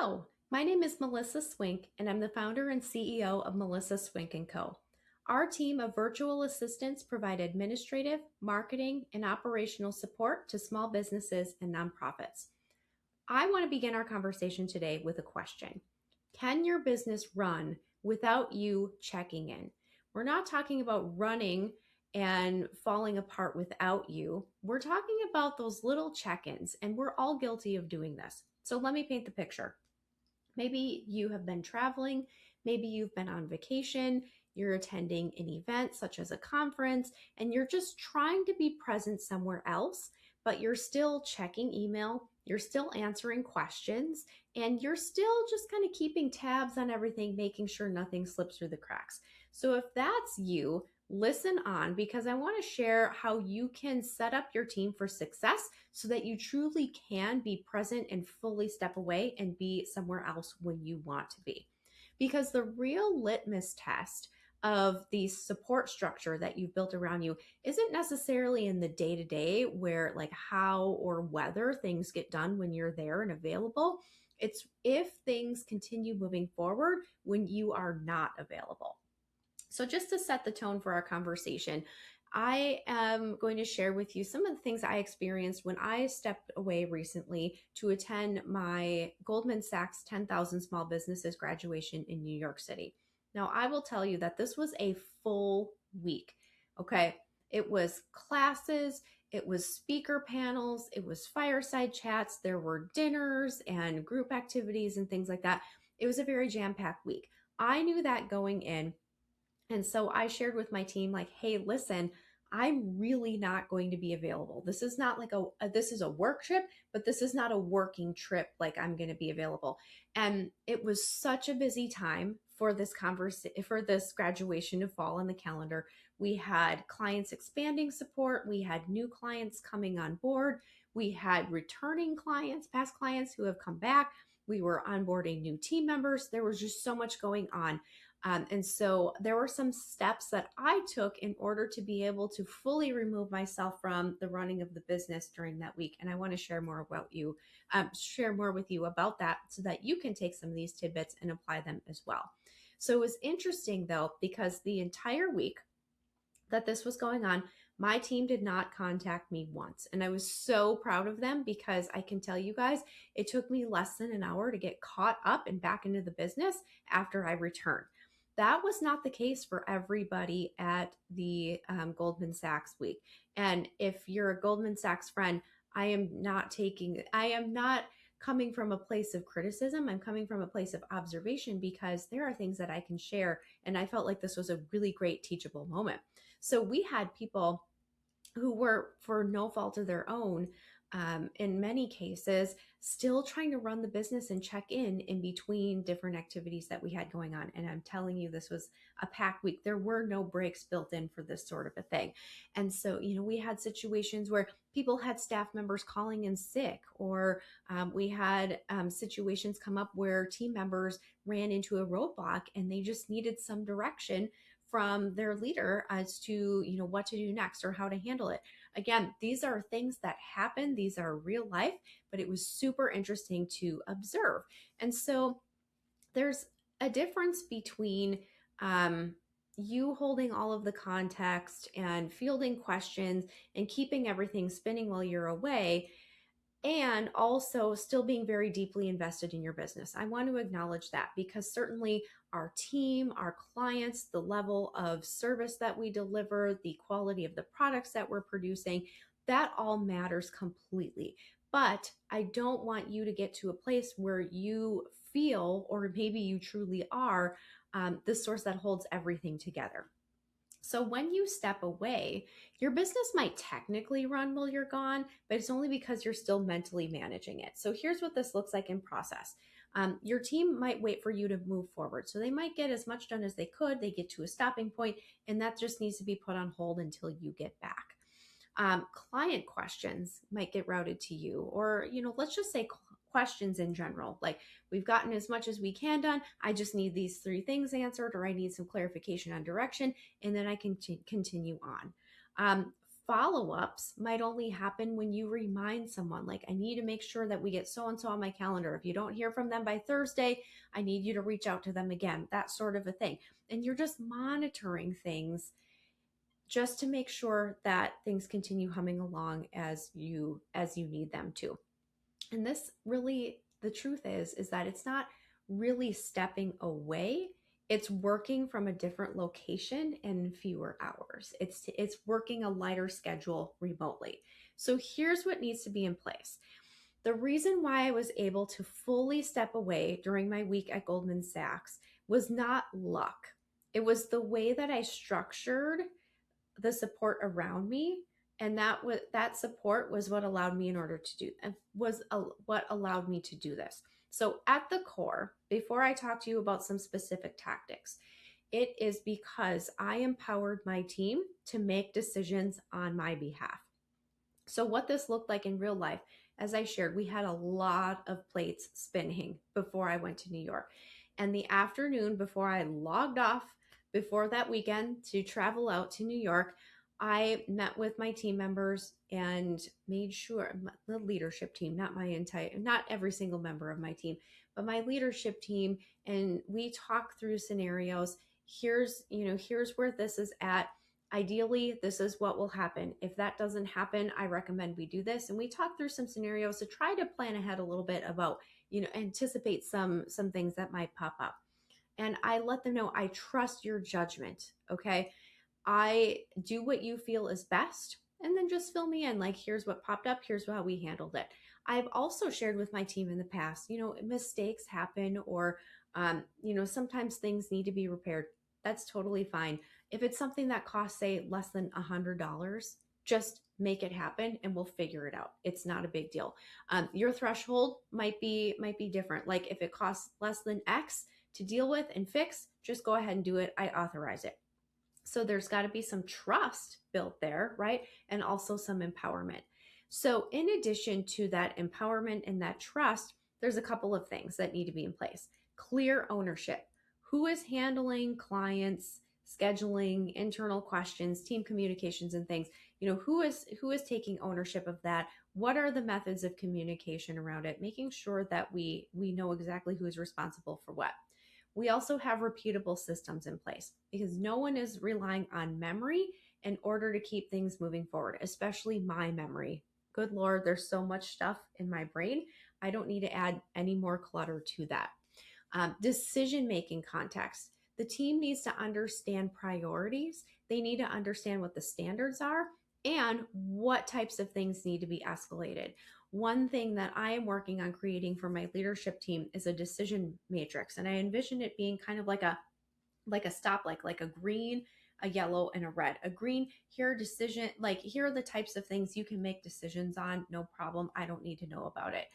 Hello, my name is Melissa Swink, and I'm the founder and CEO of Melissa Swink & Co. Our team of virtual assistants provide administrative, marketing, and operational support to small businesses and nonprofits. I want to begin our conversation today with a question. Can your business run without you checking in? We're not talking about running and falling apart without you. We're talking about those little check-ins, and we're all guilty of doing this. So let me paint the picture. Maybe you have been traveling, maybe you've been on vacation, you're attending an event such as a conference, and you're just trying to be present somewhere else, but you're still checking email, you're still answering questions, and you're still just kind of keeping tabs on everything, making sure nothing slips through the cracks. So if that's you, listen on because I want to share how you can set up your team for success so that you truly can be present and fully step away and be somewhere else when you want to be. Because the real litmus test of the support structure that you've built around you isn't necessarily in the day to day where, like, how or whether things get done when you're there and available. It's if things continue moving forward when you are not available. So, just to set the tone for our conversation, I am going to share with you some of the things I experienced when I stepped away recently to attend my Goldman Sachs 10,000 Small Businesses graduation in New York City. Now, I will tell you that this was a full week. Okay. It was classes, it was speaker panels, it was fireside chats, there were dinners and group activities and things like that. It was a very jam packed week. I knew that going in. And so I shared with my team, like, hey, listen, I'm really not going to be available. This is not like this is a work trip, but this is not a working trip. Like, I'm going to be available. And it was such a busy time for this for this graduation to fall on the calendar. We had clients expanding support. We had new clients coming on board. We had returning clients, past clients who have come back. We were onboarding new team members. There was just so much going on. And so there were some steps that I took in order to be able to fully remove myself from the running of the business during that week. And I want to share more share more with you about that so that you can take some of these tidbits and apply them as well. So it was interesting though, because the entire week that this was going on, my team did not contact me once. And I was so proud of them because I can tell you guys, it took me less than an hour to get caught up and back into the business after I returned. That was not the case for everybody at the Goldman Sachs week. And if you're a Goldman Sachs friend, I am not coming from a place of criticism. I'm coming from a place of observation because there are things that I can share. And I felt like this was a really great teachable moment. So we had people who were, for no fault of their own, in many cases, still trying to run the business and check in between different activities that we had going on. And I'm telling you, this was a packed week. There were no breaks built in for this sort of a thing. And so, we had situations where people had staff members calling in sick, or we had situations come up where team members ran into a roadblock and they just needed some direction from their leader as to, what to do next or how to handle it. Again, these are things that happen. These are real life, but it was super interesting to observe. And so there's a difference between you holding all of the context and fielding questions and keeping everything spinning while you're away, and also still being very deeply invested in your business. I want to acknowledge that because certainly our team, our clients, the level of service that we deliver, the quality of the products that we're producing, that all matters completely. But I don't want you to get to a place where you feel, or maybe you truly are, the source that holds everything together. So when you step away, your business might technically run while you're gone, but it's only because you're still mentally managing it. So here's what this looks like in process. Your team might wait for you to move forward. So they might get as much done as they could. They get to a stopping point, and that just needs to be put on hold until you get back. Client questions might get routed to you, or, let's just say questions in general, like, we've gotten as much as we can done. I just need these 3 things answered, or I need some clarification on direction, and then I can continue on. follow-ups might only happen when you remind someone, like, I need to make sure that we get so-and-so on my calendar. If you don't hear from them by Thursday, I need you to reach out to them again, that sort of a thing. And you're just monitoring things just to make sure that things continue humming along as you need them to. And this really, the truth is that it's not really stepping away. It's working from a different location and fewer hours. It's working a lighter schedule remotely. So here's what needs to be in place. The reason why I was able to fully step away during my week at Goldman Sachs was not luck. It was the way that I structured the support around me, and that support was what allowed me what allowed me to do this. So at the core, before I talk to you about some specific tactics, it is because I empowered my team to make decisions on my behalf. So what this looked like in real life, as I shared, we had a lot of plates spinning before I went to New York. And the afternoon before I logged off before that weekend to travel out to New York, I met with my team members and made sure, the leadership team, not every single member of my team, but my leadership team, and we talked through scenarios. Here's where this is at. Ideally, this is what will happen. If that doesn't happen, I recommend we do this. And we talk through some scenarios to try to plan ahead a little bit about, anticipate some things that might pop up. And I let them know I trust your judgment. Okay. I do what you feel is best. And then just fill me in. Like, here's what popped up. Here's how we handled it. I've also shared with my team in the past, mistakes happen, or, sometimes things need to be repaired. That's totally fine. If it's something that costs, say, less than $100, just make it happen and we'll figure it out. It's not a big deal. Your threshold might be different. Like, if it costs less than X to deal with and fix, just go ahead and do it. I authorize it. So there's got to be some trust built there, right? And also some empowerment. So in addition to that empowerment and that trust, there's a couple of things that need to be in place. Clear ownership. Who is handling clients, scheduling, internal questions, team communications, and things? Who is taking ownership of that? What are the methods of communication around it? Making sure that we know exactly who is responsible for what. We also have repeatable systems in place because no one is relying on memory in order to keep things moving forward, especially my memory. Good Lord, there's so much stuff in my brain. I don't need to add any more clutter to that. Decision-making context. The team needs to understand priorities. They need to understand what the standards are and what types of things need to be escalated. One thing that I am working on creating for my leadership team is a decision matrix. And I envision it being kind of like a stoplight, like a green, a yellow, and a red. A green, here are the types of things you can make decisions on. No problem. I don't need to know about it.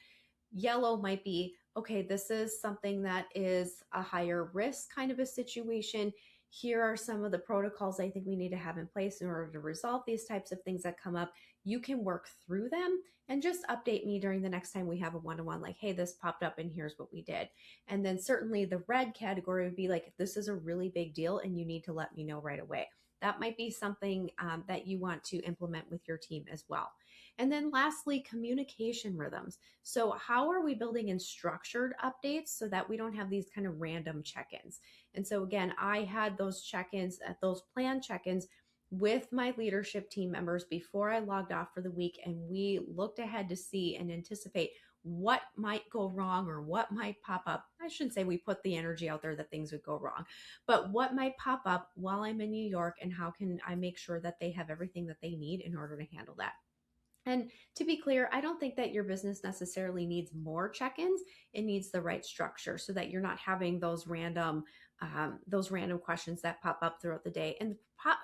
Yellow might be, okay, this is something that is a higher risk kind of a situation. Here are some of the protocols I think we need to have in place in order to resolve these types of things that come up. You can work through them and just update me during the next time we have a one-on-one, like, hey, this popped up and here's what we did. And then certainly the red category would be like, this is a really big deal and you need to let me know right away. That might be something that you want to implement with your team as well. And then lastly, communication rhythms. So how are we building in structured updates so that we don't have these kind of random check-ins? And so again, I had those check-ins, those planned check-ins with my leadership team members before I logged off for the week. And we looked ahead to see and anticipate what might go wrong or what might pop up. I shouldn't say we put the energy out there that things would go wrong, but what might pop up while I'm in New York, and how can I make sure that they have everything that they need in order to handle that? And to be clear, I don't think that your business necessarily needs more check-ins. It needs the right structure so that you're not having those random questions that pop up throughout the day. And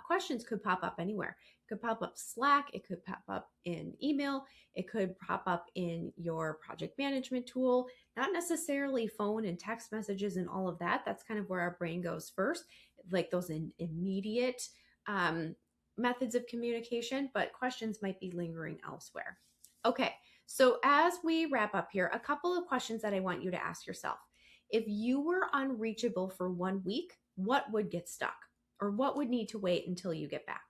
questions could pop up anywhere. It could pop up Slack. It could pop up in email. It could pop up in your project management tool, not necessarily phone and text messages and all of that. That's kind of where our brain goes first, like those immediate methods of communication, but questions might be lingering elsewhere. Okay, so as we wrap up here, a couple of questions that I want you to ask yourself. If you were unreachable for 1 week, what would get stuck? Or what would need to wait until you get back?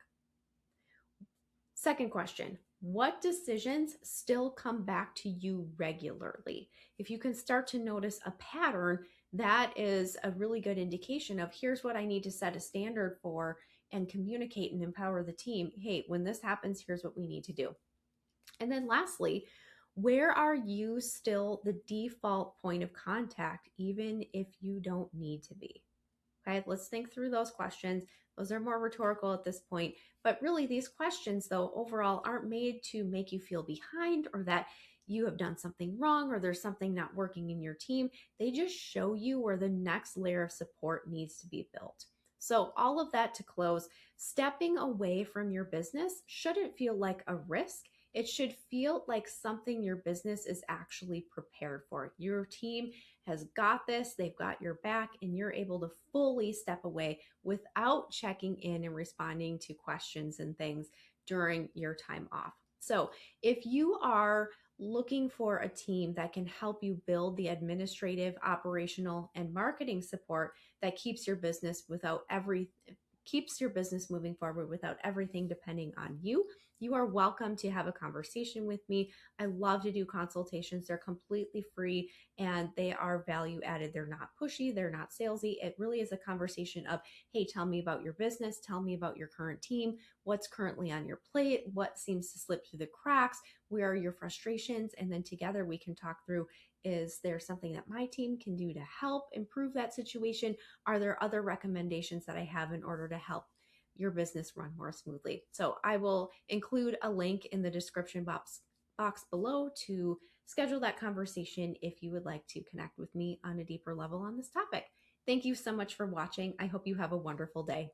Second question, what decisions still come back to you regularly? If you can start to notice a pattern, that is a really good indication of here's what I need to set a standard for and communicate and empower the team. Hey, when this happens, here's what we need to do. And then lastly, where are you still the default point of contact, even if you don't need to be? Okay, let's think through those questions. Those are more rhetorical at this point. But really, these questions, though, overall aren't made to make you feel behind or that you have done something wrong or there's something not working in your team. They just show you where the next layer of support needs to be built. So, all of that to close, stepping away from your business shouldn't feel like a risk. It should feel like something your business is actually prepared for. Your team has got this, they've got your back, and you're able to fully step away without checking in and responding to questions and things during your time off. So, if you are looking for a team that can help you build the administrative, operational, and marketing support that keeps your business moving forward without everything depending on you, you are welcome to have a conversation with me. I love to do consultations. They're completely free and they are value added. They're not pushy, they're not salesy. It really is a conversation of, hey, tell me about your business, tell me about your current team, what's currently on your plate, what seems to slip through the cracks, where are your frustrations, and then together we can talk through, is there something that my team can do to help improve that situation? Are there other recommendations that I have in order to help your business run more smoothly? So I will include a link in the description box below to schedule that conversation if you would like to connect with me on a deeper level on this topic. Thank you so much for watching. I hope you have a wonderful day.